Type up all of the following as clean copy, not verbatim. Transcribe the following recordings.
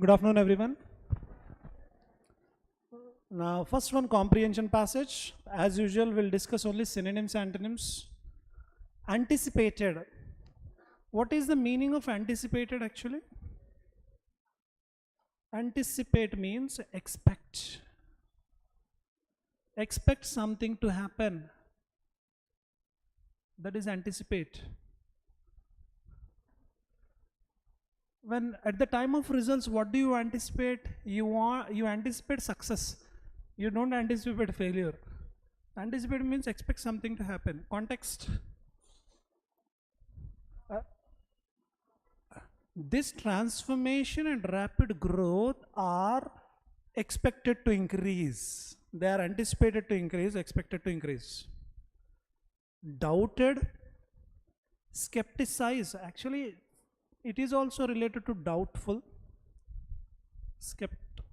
Good afternoon, everyone. Now, first one, comprehension passage. As usual, we'll discuss only synonyms, antonyms. Anticipated. What is the meaning of anticipated actually? Anticipate means expect. Expect something to happen. That is anticipate. When at the time of results, what do you anticipate? You anticipate success. You don't anticipate failure. Anticipate means expect something to happen. Context. This transformation and rapid growth are expected to increase. They are anticipated to increase, expected to increase. Doubted, skepticize. Actually, it is also related to doubtful.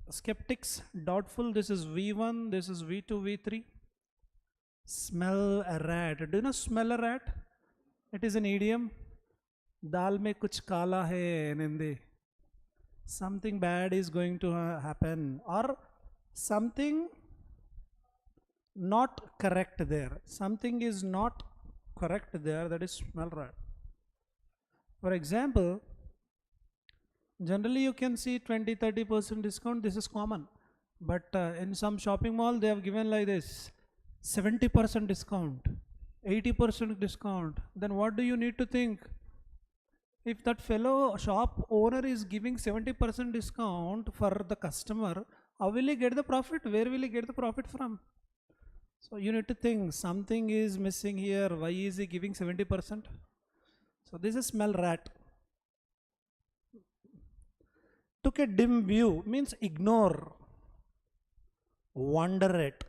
Skeptics, doubtful. This is V1, this is V2, V3. Smell a rat. Do you know smell a rat? It is an idiom. Dal mein kuch kala hai in Hindi. Something bad is going to happen, or something not correct there. Something is not correct there, that is smell rat. For example, generally you can see 20-30% discount. This is common, but in some shopping mall they have given like this 70% discount, 80% discount. Then what do you need to think? If that fellow shop owner is giving 70% discount for the customer, how will he get the profit? Where will he get the profit from? So you need to think something is missing here. Why is he giving 70%? So this is smell rat. Took a dim view means ignore, wonder at.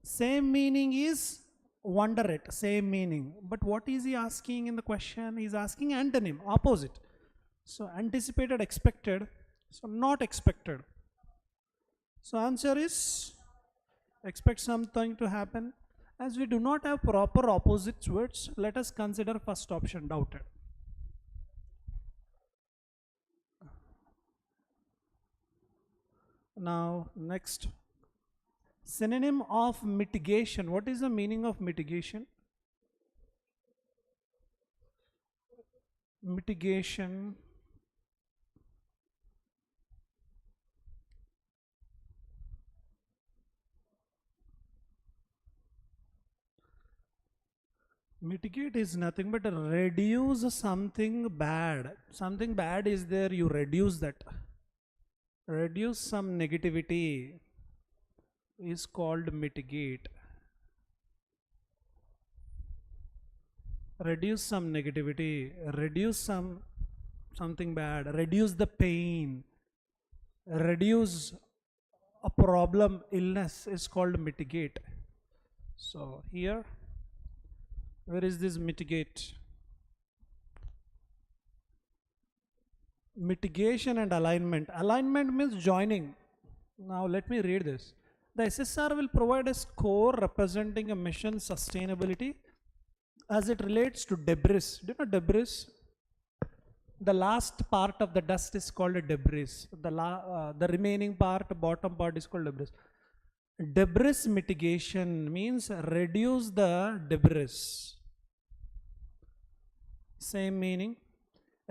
Same meaning is wonder at, same meaning. But what is he asking in the question? He is asking antonym, opposite. So anticipated, expected, so not expected. So answer is expect something to happen. As we do not have proper opposite words, let us consider first option, doubted. Now next, synonym of mitigation. What is the meaning of mitigation? Mitigation. Mitigate is nothing but reduce something bad. Something bad is there, you reduce that. Reduce some negativity is called mitigate. Reduce some negativity, reduce something bad, reduce the pain, reduce a problem, illness is called mitigate. So here, where is this mitigate? Mitigation and alignment. Alignment means joining. Now let me read this. The SSR will provide a score representing a mission sustainability as it relates to debris. Do you know debris? The last part of the dust is called a debris. The remaining part, bottom part is called debris. Debris mitigation means reduce the debris. Same meaning.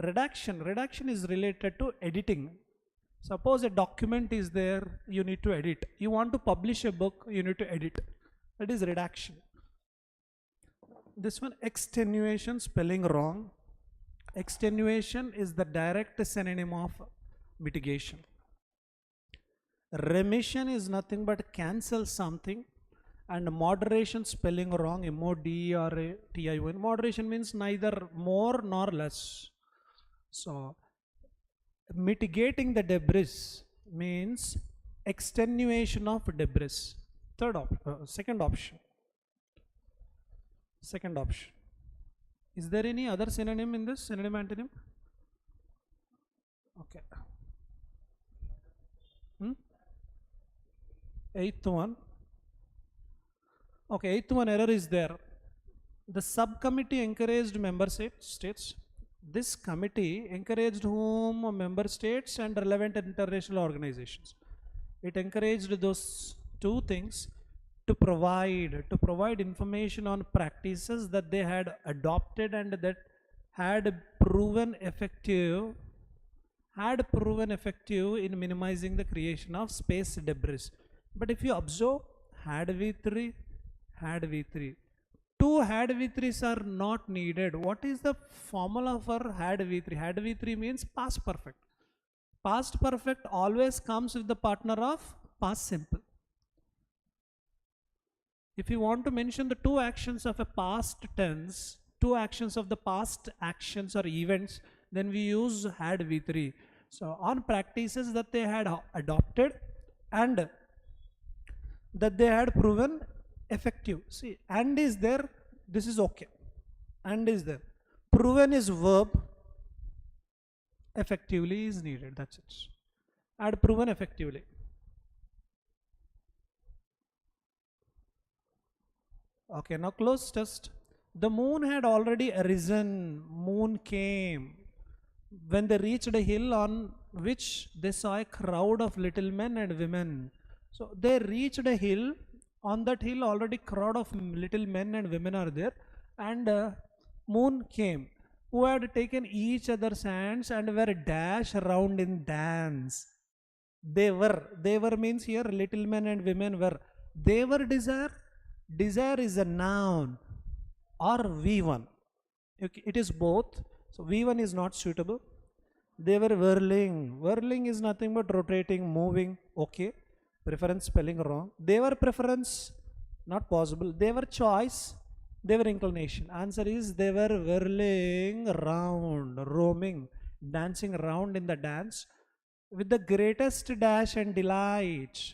Redaction. Redaction is related to editing. Suppose a document is there, you need to edit. You want to publish a book, you need to edit. That is redaction. This one, extenuation, spelling wrong. Extenuation is the direct synonym of mitigation. Remission is nothing but cancel something. And moderation, spelling wrong, M-O-D-E-R-A-T-I-O-N. Moderation means neither more nor less. So mitigating the debris means extenuation of debris. Second option. Second option. Is there any other synonym in this? Synonym, antonym? Okay. Eighth one. Okay, eighth one error is there. The subcommittee encouraged member states This committee encouraged whom? Member states and relevant international organizations. It encouraged those two things to provide information on practices that they had adopted and that had proven effective in minimizing the creation of space debris. But if you observe, had V3, had V3. Two had V3s are not needed. What is the formula for had V3? Had V3 means past perfect. Past perfect always comes with the partner of past simple. If you want to mention the two actions of a past tense, two actions of the past actions or events, then we use had V3. So on practices that they had adopted and that they had proven effective. See, and is there, this is okay. And is there. Proven is verb, effectively is needed, that's it. Had proven effectively. Okay, now close test. The moon had already arisen, moon came. When they reached a hill on which they saw a crowd of little men and women. So they reached a hill, on that hill already crowd of little men and women are there, and moon came, who had taken each other's hands and were dashed around in dance. They were means here little men and women were. They were desire is a noun or V1. It is both. So V1 is not suitable. They were whirling. Whirling is nothing but rotating, moving. Okay. Preference spelling wrong. They were preference, not possible. They were choice. They were inclination. Answer is they were whirling around, roaming, dancing around in the dance with the greatest dash and delight.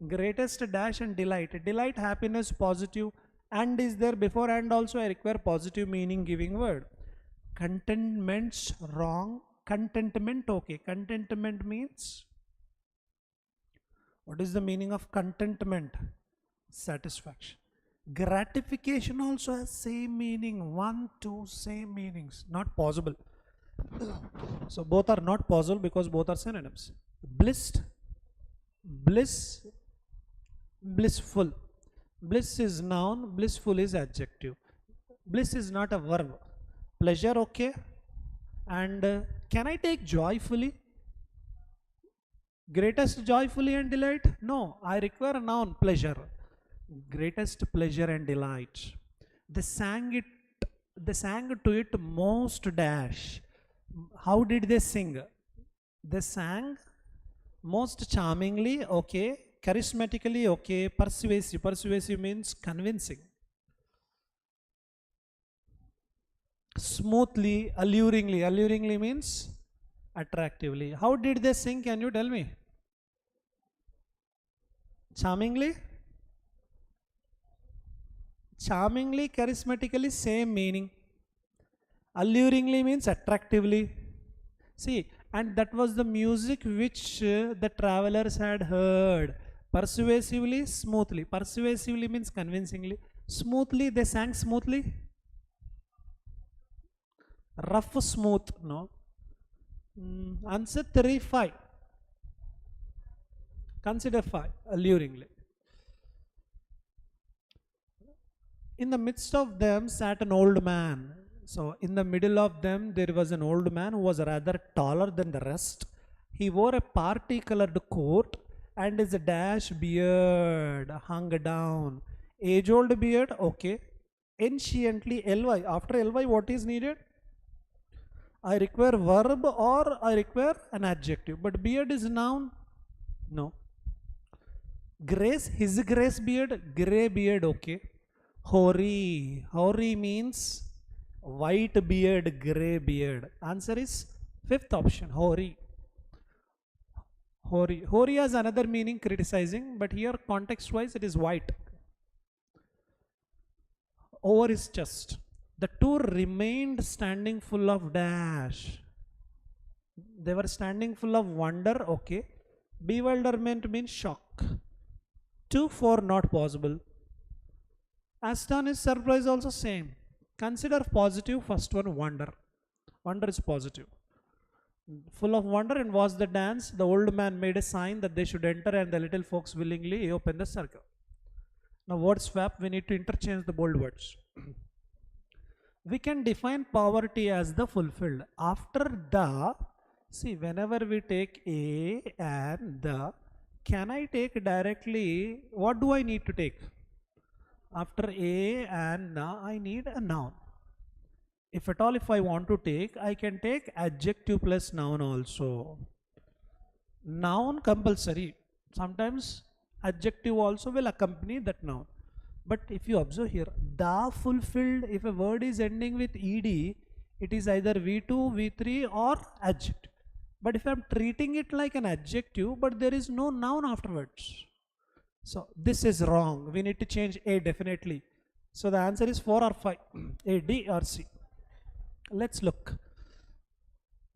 Greatest dash and delight. Delight, happiness, positive, and is there before and also I require positive meaning giving word. Contentment's wrong. Contentment, okay. Contentment means, what is the meaning of contentment? Satisfaction. Gratification also has same meaning. 1, 2, same meanings. Not possible. So both are not possible because both are synonyms. Blissed, bliss, blissful. Bliss is noun, blissful is adjective. Bliss is not a verb. Pleasure, okay. And can I take joyfully? Greatest joyfully and delight? No, I require a noun, pleasure. Greatest pleasure and delight. They sang to it most dash. How did they sing? They sang most charmingly, okay. Charismatically, okay. Persuasive. Persuasive means convincing. Smoothly, alluringly. Alluringly means attractively. How did they sing? Can you tell me? Charmingly? Charmingly, charismatically, same meaning. Alluringly means attractively. See, and that was the music which the travelers had heard. Persuasively, smoothly. Persuasively means convincingly. Smoothly, they sang smoothly. Rough, smooth, no. Answer 3, 5. Consider 5, alluringly. In the midst of them sat an old man. So in the middle of them there was an old man who was rather taller than the rest. He wore a party-colored coat and his dash beard hung down. Age-old beard, okay. Anciently, ly. After ly, what is needed? I require verb or I require an adjective. But beard is noun? No. Grace, his grace beard, grey beard, okay. Hoary. Hoary means white beard, grey beard. Answer is 5th option, hoary. Hoary. Hoary has another meaning, criticizing, but here context wise it is white. Over his chest. The two remained standing full of dash. They were standing full of wonder, okay. Bewilderment means shock. 2, 4 not possible. Astonished, surprise also same. Consider positive, first one wonder. Wonder is positive. Full of wonder and was the dance. The old man made a sign that they should enter, and the little folks willingly opened the circle. Now word swap, we need to interchange the bold words. We can define poverty as the fulfilled. After the, see, whenever we take a and the, can I take directly, what do I need to take? After a and the, I need a noun. If at all, if I want to take, I can take adjective plus noun also. Noun compulsory. Sometimes adjective also will accompany that noun. But if you observe here, the fulfilled, if a word is ending with ed, it is either V2, V3 or adjective. But if I am treating it like an adjective, but there is no noun afterwards. So this is wrong. We need to change A definitely. So the answer is 4 or 5, A, D or C. Let's look.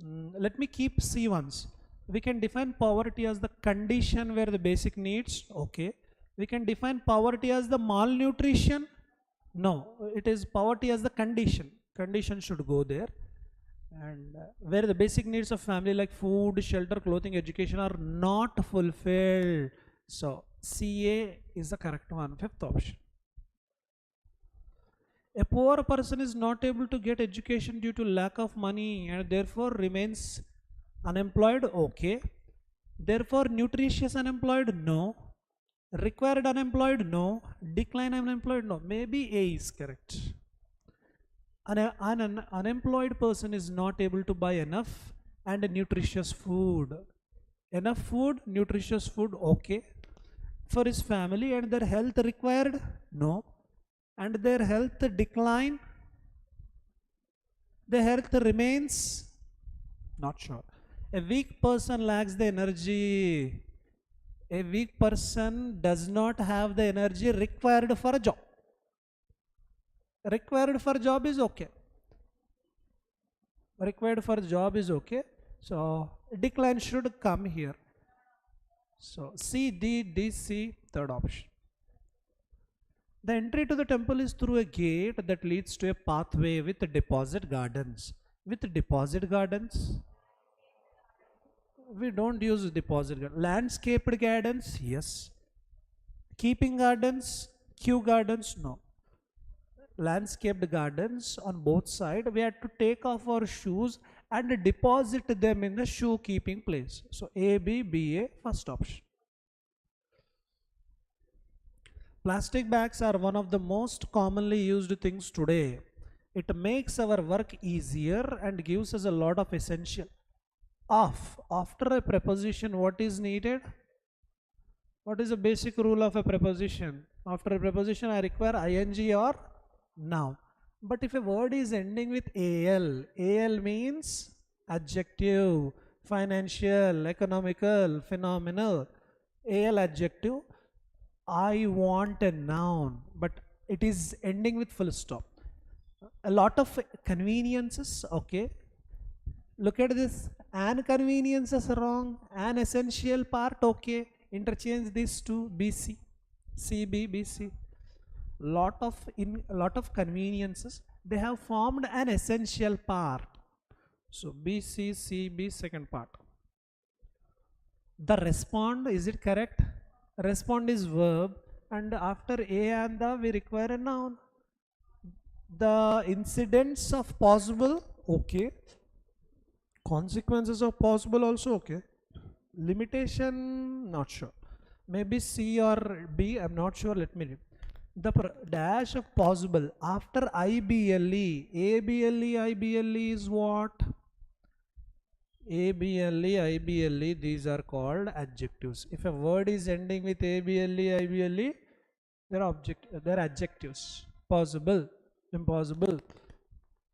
Let me keep C once. We can define poverty as the condition where the basic needs, okay. We can define poverty as the malnutrition. No, it is poverty as the condition. Condition should go there. And where the basic needs of family like food, shelter, clothing, education are not fulfilled. So CA is the correct one, 5th option. A poor person is not able to get education due to lack of money and therefore remains unemployed, okay. Therefore nutritious unemployed, no. Required unemployed, no. Decline unemployed, no. Maybe A is correct. An unemployed person is not able to buy enough and nutritious food. Enough food, nutritious food, okay. For his family and their health required, no. And their health decline, the health remains, not sure. A weak person lacks the energy. A weak person does not have the energy required for a job. Required for job is okay. Required for job is okay. So decline should come here. So C, D, D, C, third option. The entry to the temple is through a gate that leads to a pathway with deposit gardens. With deposit gardens, we don't use deposit gardens. Landscaped gardens, yes. Keeping gardens, queue gardens, no. Landscaped gardens on both sides, we had to take off our shoes and deposit them in the shoe keeping place. So A, B, B, A, first option. Plastic bags are one of the most commonly used things today. It makes our work easier and gives us a lot of essential. After a preposition, what is needed? What is the basic rule of a preposition? After a preposition, I require ing or noun. But if a word is ending with al, al means adjective, financial, economical, phenomenal. Al adjective. I want a noun, but it is ending with full stop. A lot of conveniences, okay. Look at this, an convenience is wrong, an essential part, okay. Interchange these two, BC, CB, BC. Lot of conveniences, they have formed an essential part. So BC, CB, second part. The respond, is it correct? Respond is verb, and after A and the, we require a noun. The incidents of possible, okay. Consequences of possible also, okay. Limitation, not sure. Maybe C or B, I'm not sure, let me read. The dash of possible, after IBLE, ABLE, IBLE is what? ABLE, IBLE, these are called adjectives. If a word is ending with ABLE, IBLE, they're adjectives. Possible, impossible,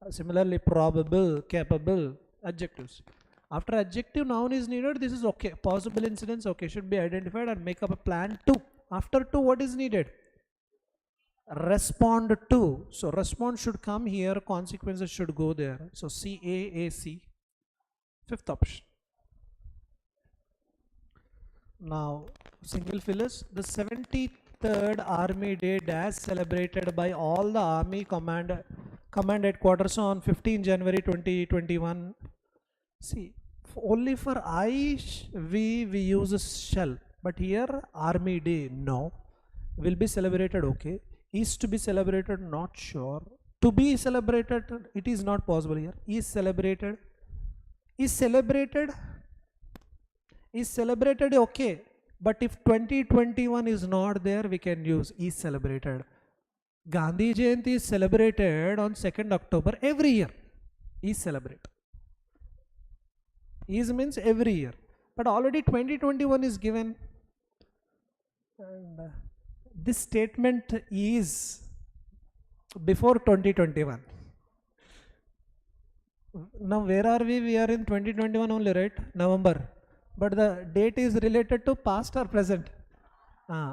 similarly probable, capable, adjectives. After adjective, noun is needed, this is okay. Possible incidents, okay, should be identified and make up a plan to. After to, what is needed? Respond to. So respond should come here, consequences should go there. So C, A, C. Fifth option. Now, single fillers. The 73rd Army Day dash celebrated by all the army Command headquarters on 15 January 2021. See, only for we use a shell, but here Army Day, no. Will be celebrated, okay. Is to be celebrated, not sure. To be celebrated, it is not possible here. Is celebrated, okay. But if 2021 is not there, we can use is celebrated. Gandhi Jayanti is celebrated on 2nd October every year. Is celebrate. Is means every year. But already 2021 is given. And this statement is before 2021. Now where are we? We are in 2021 only, right? November. But the date is related to past or present.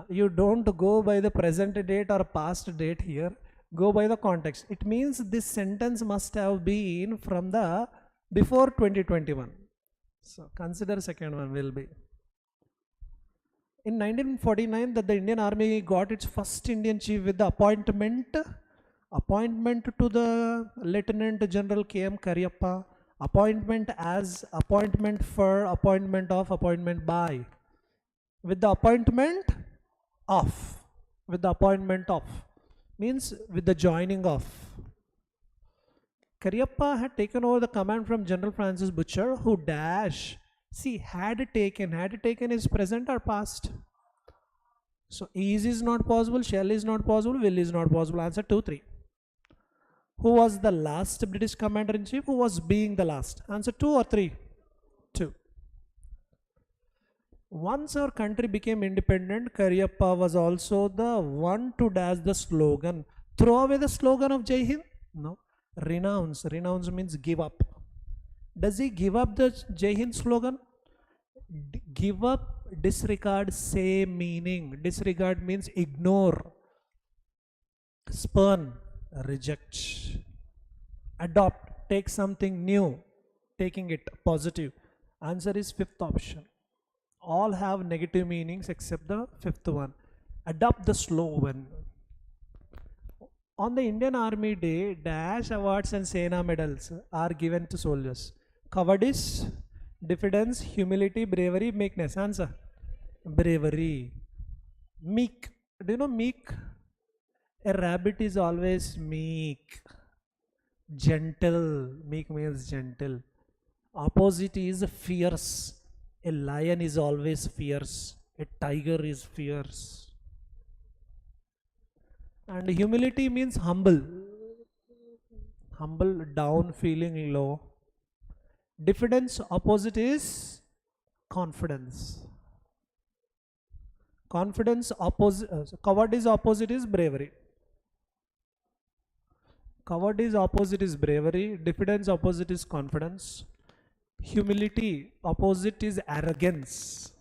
You don't go by the present date or past date here. Go by the context. It means this sentence must have been from the before 2021. So consider second one will be. In 1949, that the Indian Army got its first Indian chief with the appointment to the Lieutenant General K.M. Cariappa, appointment as, appointment for, appointment of, appointment by, with the appointment of, means with the joining of. Cariappa had taken over the command from General Francis Butcher, who had taken is present or past. So is not possible, shall is not possible, will is not possible. Answer 2, 3. Who was the last British commander-in-chief? Who was being the last? Answer 2 or 3? 2. Once our country became independent, Cariappa was also the one to dash the slogan. Throw away the slogan of Jai Hind? No. Renounce. Renounce means give up. Does he give up the Jai Hind slogan? Give up, disregard, same meaning. Disregard means ignore, spurn, reject. Adopt, take something new, taking it positive. Answer is 5th option. All have negative meanings except the 5th one. Adopt the slogan. On the Indian Army Day, dash awards and Sena medals are given to soldiers. Cowardice, diffidence, humility, bravery, meekness. Answer. Bravery. Meek. Do you know meek? A rabbit is always meek. Gentle. Meek means gentle. Opposite is fierce. A lion is always fierce. A tiger is fierce. And humility means humble. Humble, down, feeling low. Diffidence, opposite is confidence. Confidence, cowardice opposite is bravery. Cowardice opposite is bravery. Diffidence opposite is confidence. Humility opposite is arrogance.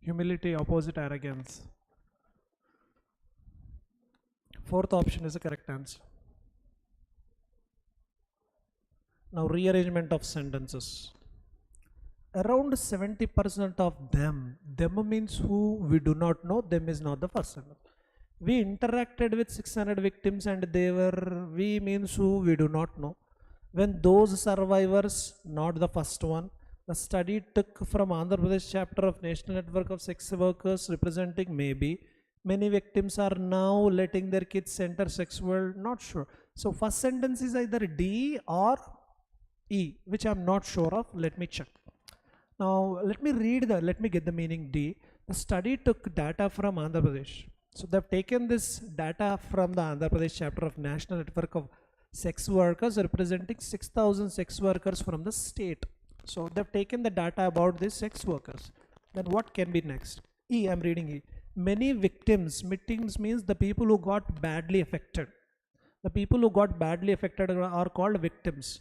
Humility opposite arrogance. 4th option is the correct answer. Now rearrangement of sentences. Around 70% of them means who we do not know, them is not the first sentence. We interacted with 600 victims and we means who we do not know. When those survivors, not the first one. The study took from Andhra Pradesh chapter of National Network of Sex Workers representing maybe. Many victims are now letting their kids enter sex world, not sure. So first sentence is either D or E, which I'm not sure of. Let me check. Now let me get the meaning D. The study took data from Andhra Pradesh. So they've taken this data from the Andhra Pradesh chapter of National Network of Sex Workers representing 6,000 sex workers from the state. So they've taken the data about these sex workers. Then what can be next? E, I'm reading E. Many victims means the people who got badly affected. The people who got badly affected are called victims.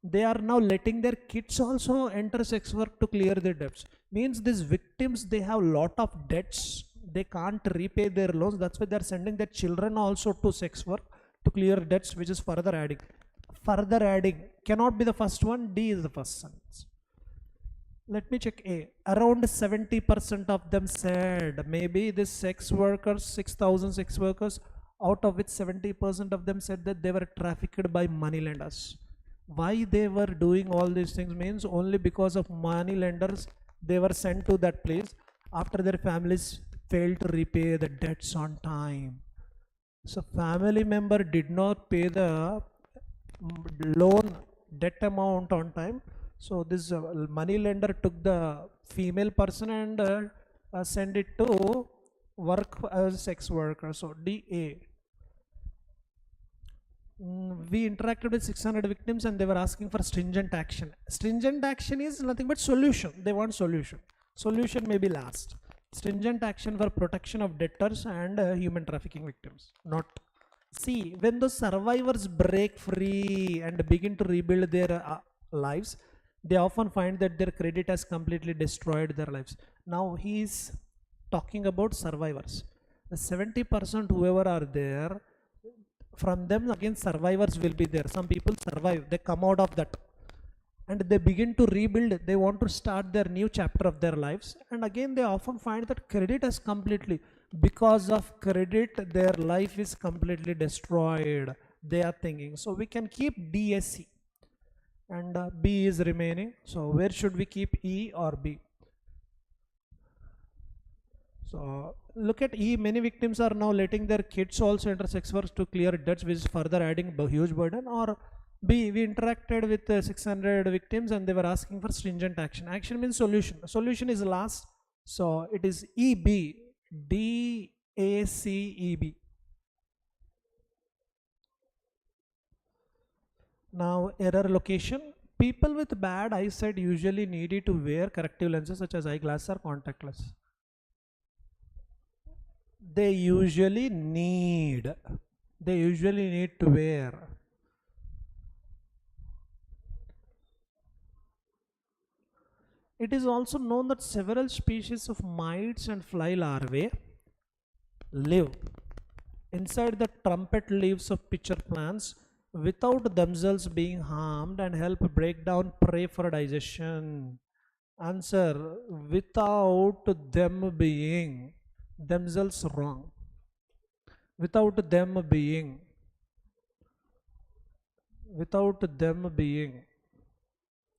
They are now letting their kids also enter sex work to clear their debts. Means these victims, they have lot of debts. They can't repay their loans. That's why they are sending their children also to sex work to clear debts, which is further adding. Further adding cannot be the first one. D is the first sentence. Let me check A. Around 70% of them said maybe this sex workers, 6,000 sex workers out of which 70% of them said that they were trafficked by moneylenders. Why they were doing all these things means only because of moneylenders they were sent to that place after their families failed to repay the debts on time. So family member did not pay the loan debt amount on time. So this money lender took the female person and sent it to work as sex worker. So DA. We interacted with 600 victims and they were asking for stringent action. Stringent action is nothing but solution. They want solution. Solution may be last. Stringent action for protection of debtors and human trafficking victims. Not. See, when the survivors break free and begin to rebuild their lives, they often find that their credit has completely destroyed their lives. Now he is talking about survivors. The 70% whoever are there, from them again survivors will be there. Some people survive, they come out of that and they begin to rebuild. They want to start their new chapter of their lives, and again they often find that credit has completely, because of credit their life is completely destroyed, they are thinking. So we can keep DSC and B is remaining. So where should we keep E or B? So look at E. Many victims are now letting their kids also enter sex work to clear debts, which is further adding a huge burden. Or B, we interacted with 600 victims and they were asking for stringent action. Action means solution. Solution is last. So it is EB. DACEB. Now error location. People with bad eyesight usually need to wear corrective lenses such as eyeglasses or contact lenses. They usually need to wear. It is also known that several species of mites and fly larvae live inside the trumpet leaves of pitcher plants without themselves being harmed and help break down prey for digestion. Answer: without them being themselves wrong. Without them being.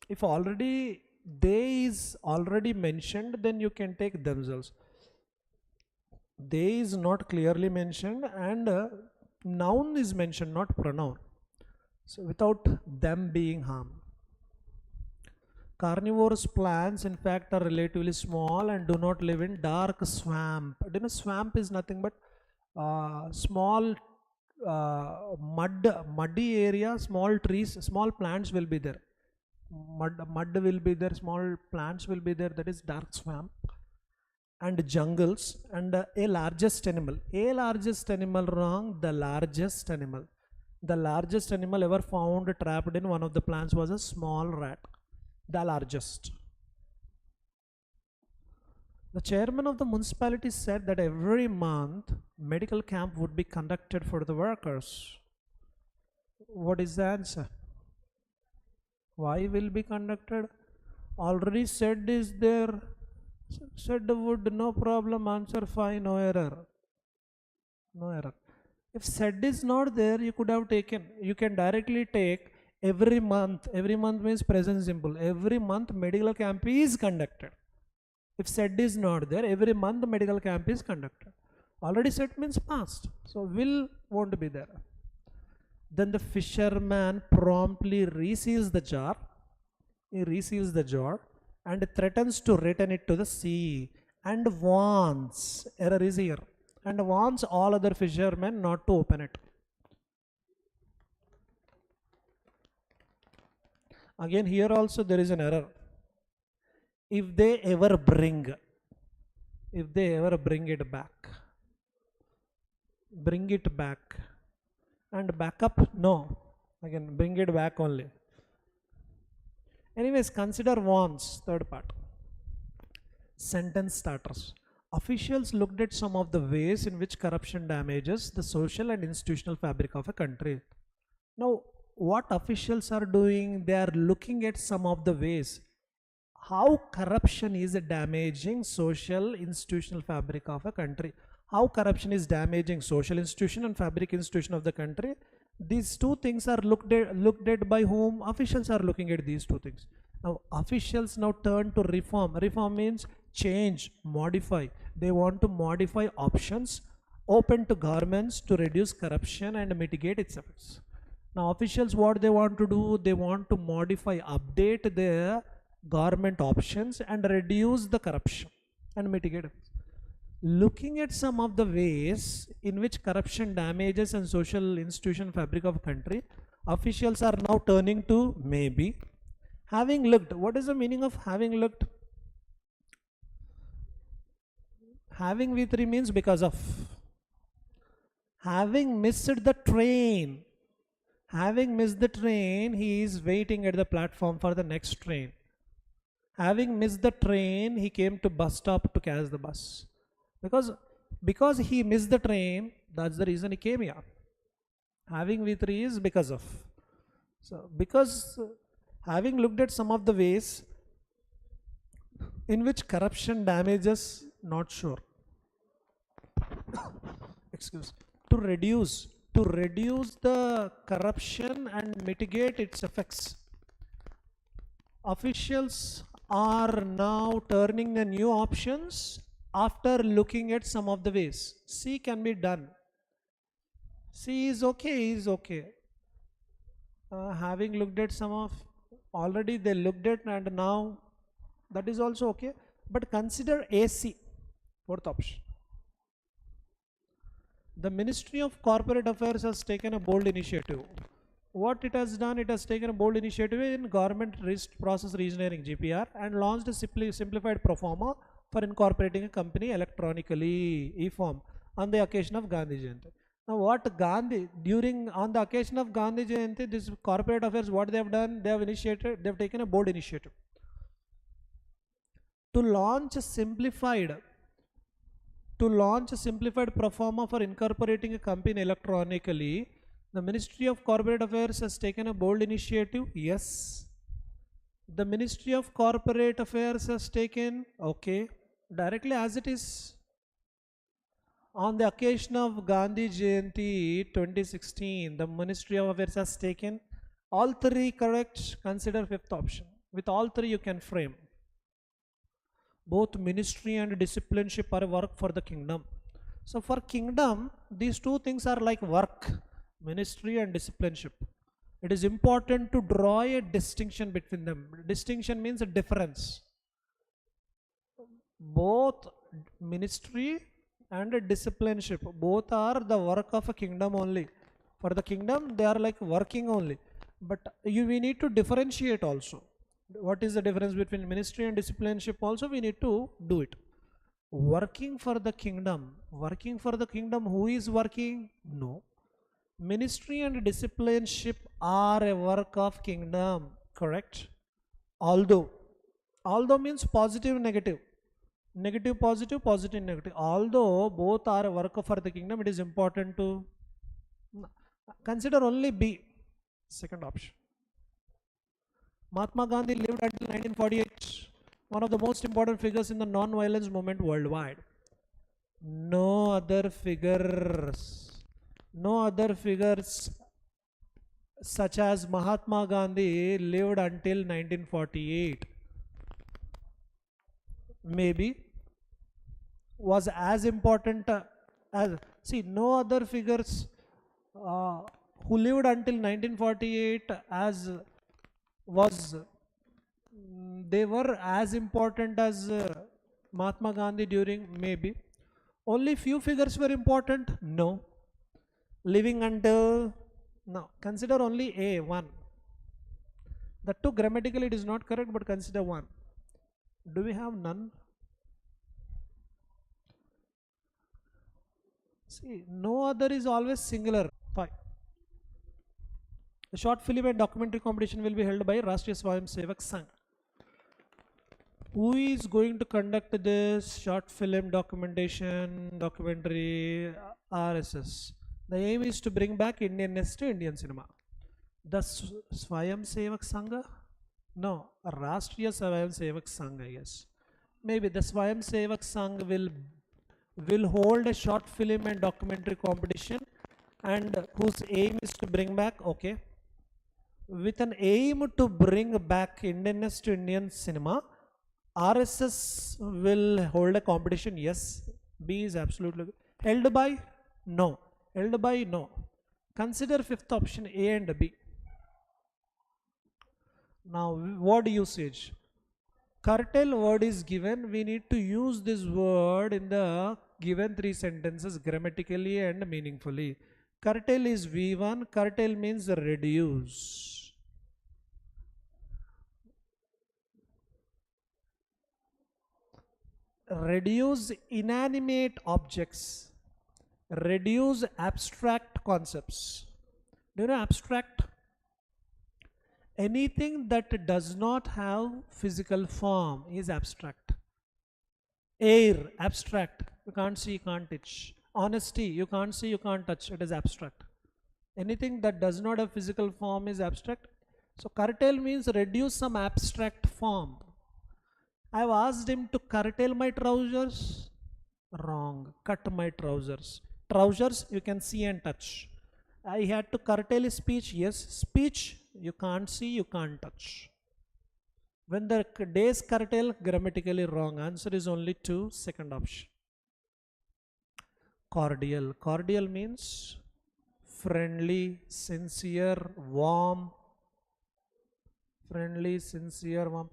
If already they is already mentioned, then you can take themselves. They is not clearly mentioned and noun is mentioned, not pronoun. So without them being harmed. Carnivorous plants in fact are relatively small and do not live in dark swamp. You know, swamp is nothing but small muddy area, small trees, small plants will be there. Mud will be there, small plants will be there, that is dark swamp. And jungles. And a largest animal wrong. The largest animal ever found trapped in one of the plants was a small rat. The largest. The chairman of the municipality said that every month medical camp would be conducted for the workers. What is the answer? Why will be conducted? Already said is there. Said would, no problem, answer fine, no error. No error. If said is not there, you could have taken, you can directly take every month means present simple. Every month medical camp is conducted. If said is not there, every month medical camp is conducted. Already said means past. So will won't be there. Then the fisherman promptly receives the jar. He receives the jar and threatens to return it to the sea and warns, error is here, and warns all other fishermen not to open it. Again here also there is an error. If they ever bring it back, and back up, no, again bring it back only. Anyways, consider warns, third part. Sentence starters. Officials looked at some of the ways in which corruption damages the social and institutional fabric of a country. Now, what officials are doing, they are looking at some of the ways how corruption is damaging social institutional fabric of a country. how corruption is damaging social institution and fabric institution of the country. These two things are looked at by whom? Officials are looking at these two things. Now officials now turn to reform. Reform means change, modify. They want to modify options open to governments to reduce corruption and mitigate its effects. Now officials, what they want to do, they want to modify, update their government options and reduce the corruption and mitigate it. Looking at some of the ways in which corruption damages and social institution fabric of country, officials are now turning to maybe. Having looked, what is the meaning of having looked? Having V3 means because of. Having missed the train. Having missed the train, he is waiting at the platform for the next train. Having missed the train, he came to bus stop to catch the bus. Because he missed the train, that's the reason he came here. Having V3 is because of. So because having looked at some of the ways in which corruption damages, not sure. Excuse. To reduce the corruption and mitigate its effects, officials are now turning the new options after looking at some of the ways. C can be done. C is okay. Having looked at some of, already they looked at and now that is also okay. But consider AC, fourth option. The Ministry of Corporate Affairs has taken a bold initiative. What it has done, it has taken a bold initiative in government process reengineering (GPR) and launched a simplified pro forma for incorporating a company electronically e-form on the occasion of Gandhi Jayanti. Now what Gandhi, on the occasion of Gandhi Jayanti, this corporate affairs, what they have done, they have taken a bold initiative to launch a simplified pro forma for incorporating a company electronically. The Ministry of Corporate Affairs has taken a bold initiative. Yes. The Ministry of Corporate Affairs has taken, okay, directly as it is. On the occasion of Gandhi Jayanti 2016, the Ministry of Affairs has taken all three correct. Consider fifth option. With all three you can frame. Both ministry and discipleship are work for the kingdom. So for kingdom, these two things are like work, ministry and discipleship. It is important to draw a distinction between them. Distinction means a difference. Both ministry and discipleship, both are the work of a kingdom only. For the kingdom, they are like working only. But we need to differentiate also. What is the difference between ministry and discipleship? Also we need to do it. Working for the kingdom, who is working? No. Ministry and discipleship are a work of kingdom, correct? Although means positive, negative, positive, positive, negative. Although both are a work for the kingdom, it is important to consider only B, second option. Mahatma Gandhi lived until 1948, one of the most important figures in the non-violence movement worldwide. No other figures such as Mahatma Gandhi lived until 1948. Maybe was as important as, see, no other figures who lived until 1948 they were as important as Mahatma Gandhi during, maybe. Only few figures were important? No. Living until, no. Consider only A, 1. That too grammatically it is not correct, but consider 1. Do we have none? See, no other is always singular. 5. The short film and documentary competition will be held by Rashtriya Swayamsevak Sangh. Who is going to conduct this short film documentary RSS? The aim is to bring back Indianness to Indian cinema. The Swayamsevak Sangha? No, Rashtriya Swayamsevak Sangha, yes. Maybe the Swayamsevak Sangh will hold a short film and documentary competition and whose aim is to bring back, okay, with an aim to bring back Indianness to Indian cinema. RSS will hold a competition, yes. B is absolutely held by, no. Held by, no. Consider fifth option, A and B. Now word usage. Cartel word is given, we need to use this word in the given three sentences grammatically and meaningfully. Cartel is V1, cartel means reduce. Reduce inanimate objects, reduce abstract concepts. Do you know abstract? Anything that does not have physical form is abstract. Air, abstract, you can't see, you can't touch. Honesty, you can't see, you can't touch, it is abstract. Anything that does not have physical form is abstract. So curtail means reduce some abstract form. I have asked him to curtail my trousers. Wrong. Cut my trousers. Trousers you can see and touch. I had to curtail his speech. Yes, speech you can't see, you can't touch. When the days curtail, grammatically wrong. Answer is only 2, second option. Cordial. Cordial means friendly, sincere, warm. Friendly, sincere, warm.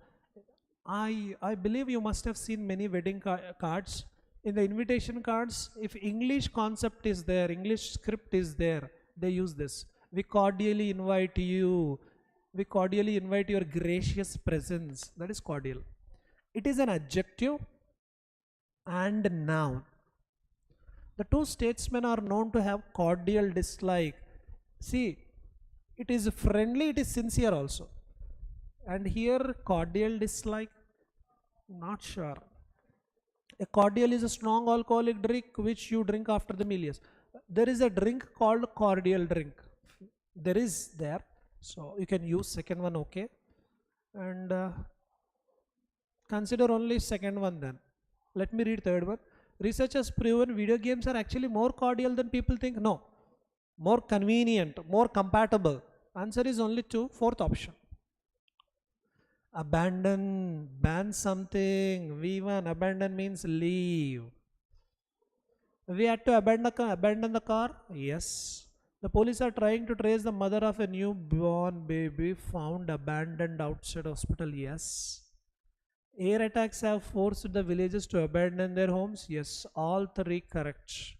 I believe you must have seen many wedding cards. In the invitation cards, if English concept is there, English script is there, they use this. We cordially invite you. We cordially invite your gracious presence. That is cordial. It is an adjective and noun. The two statesmen are known to have cordial dislike. See, it is friendly, it is sincere also. And here cordial dislike, not sure. A cordial is a strong alcoholic drink which you drink after the meal. Yes. There is a drink called cordial drink. There is there. So you can use second one, okay. And consider only second one then. Let me read third one. Research has proven video games are actually more cordial than people think. No. More convenient, more compatible. Answer is only 2, fourth option. Abandon, ban something. V1, abandon means leave. We had to abandon the car? Yes. The police are trying to trace the mother of a newborn baby found abandoned outside hospital. Yes. Air attacks have forced the villagers to abandon their homes. Yes. All 3 correct.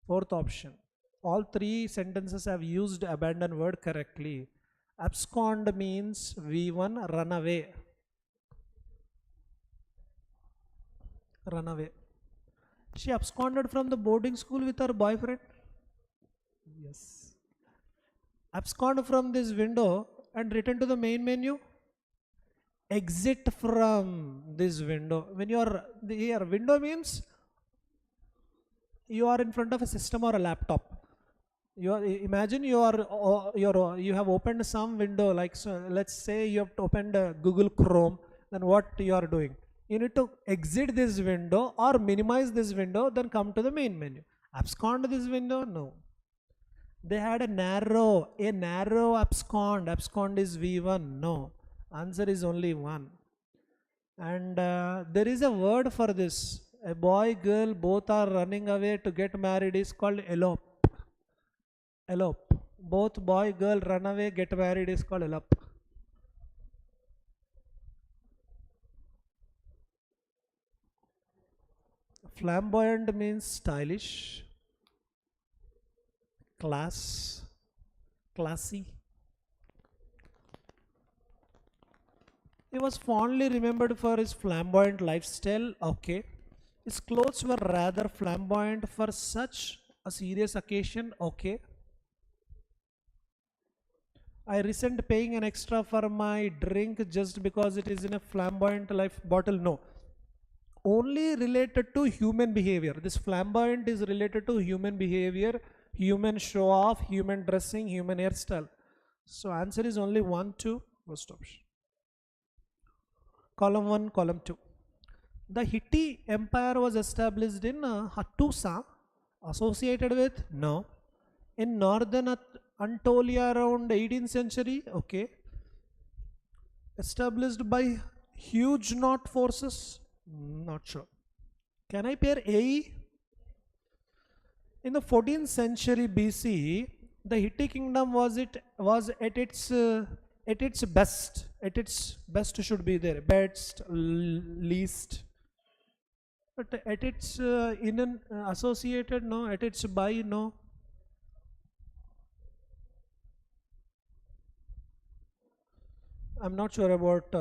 Fourth option. All 3 sentences have used abandon word correctly. Abscond means V1, run away. Run away. She absconded from the boarding school with her boyfriend. Yes. Abscond from this window and return to the main menu. Exit from this window. When you are here, window means you are in front of a system or a laptop. Imagine you have opened some window, like, so let's say you have opened Google Chrome. Then what you are doing? You need to exit this window or minimize this window, then come to the main menu. Abscond this window? No. They had a narrow abscond. Abscond is V1. No. Answer is only 1. And there is a word for this. A boy, girl, both are running away to get married is called elope. Elope. Both boy, girl run away, get married is called elope. Flamboyant means stylish, classy. He was fondly remembered for his flamboyant lifestyle. Okay. His clothes were rather flamboyant for such a serious occasion. Okay. I resent paying an extra for my drink just because it is in a flamboyant life bottle. No. Only related to human behavior. This flamboyant is related to human behavior, human show off, human dressing, human hairstyle. So answer is only 1, 2, first option. Column 1, column 2. The Hittite Empire was established in Hattusa, associated with? No. In northern Anatolia around 18th century, okay. Established by huge Huguenot forces? Not sure. Can I pair AE? In the 14th century BC, the Hittite kingdom was at its best. At its best should be there. Best, least. But at its in an associated, no. At its by, no. I'm not sure about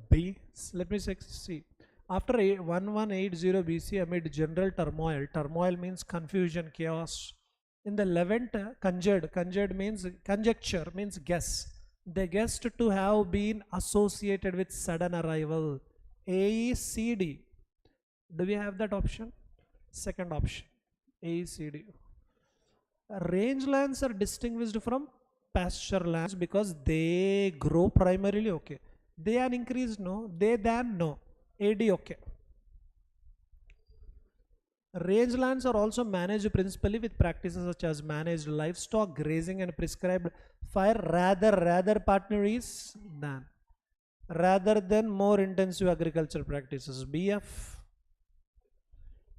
B. Let me see. After 1180 BC, amid general turmoil means confusion, chaos. In the Levant, conjured means conjecture, means guess. They guessed to have been associated with sudden arrival. AECD. Do we have that option? Second option. AECD. Rangelands are distinguished from pasture lands because they grow primarily, okay. They are increased, no. They than, no. AD, okay. Rangelands are also managed principally with practices such as managed livestock, grazing and prescribed fire. Rather partner is than. Rather than more intensive agricultural practices. BF.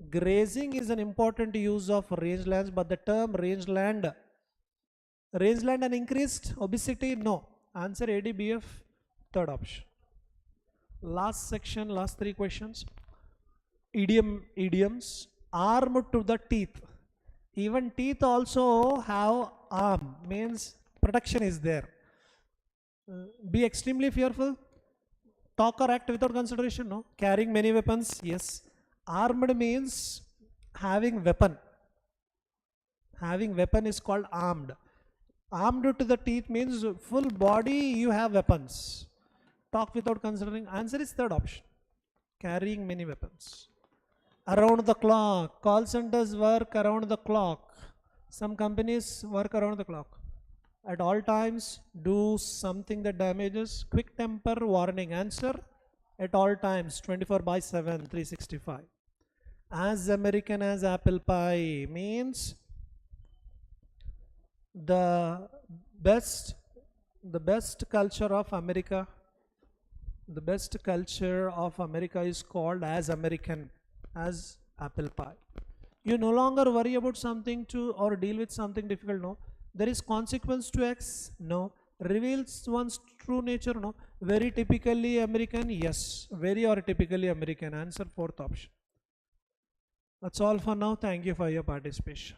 Grazing is an important use of rangelands, but the term rangeland and increased obesity, no. Answer ADBF, third option. Last section, last three questions. Idioms. Arm to the teeth. Even teeth also have arm, means protection is there. Be extremely fearful. Talk or act without consideration, no. Carrying many weapons, yes. Armed means having weapon. Having weapon is called armed. Armed to the teeth means full body you have weapons. Talk without considering. Answer is third option. Carrying many weapons. Around the clock. Call centers work around the clock. Some companies work around the clock. At all times do something that damages. Quick temper warning. Answer at all times 24/7 365. As American as apple pie means the best culture of America. The best culture of America is called as American, as apple pie. You no longer worry about something or deal with something difficult, no. There is consequence to X, no. Reveals one's true nature, no. Very typically American, yes. Very or typically American. Answer fourth option. That's all for now. Thank you for your participation.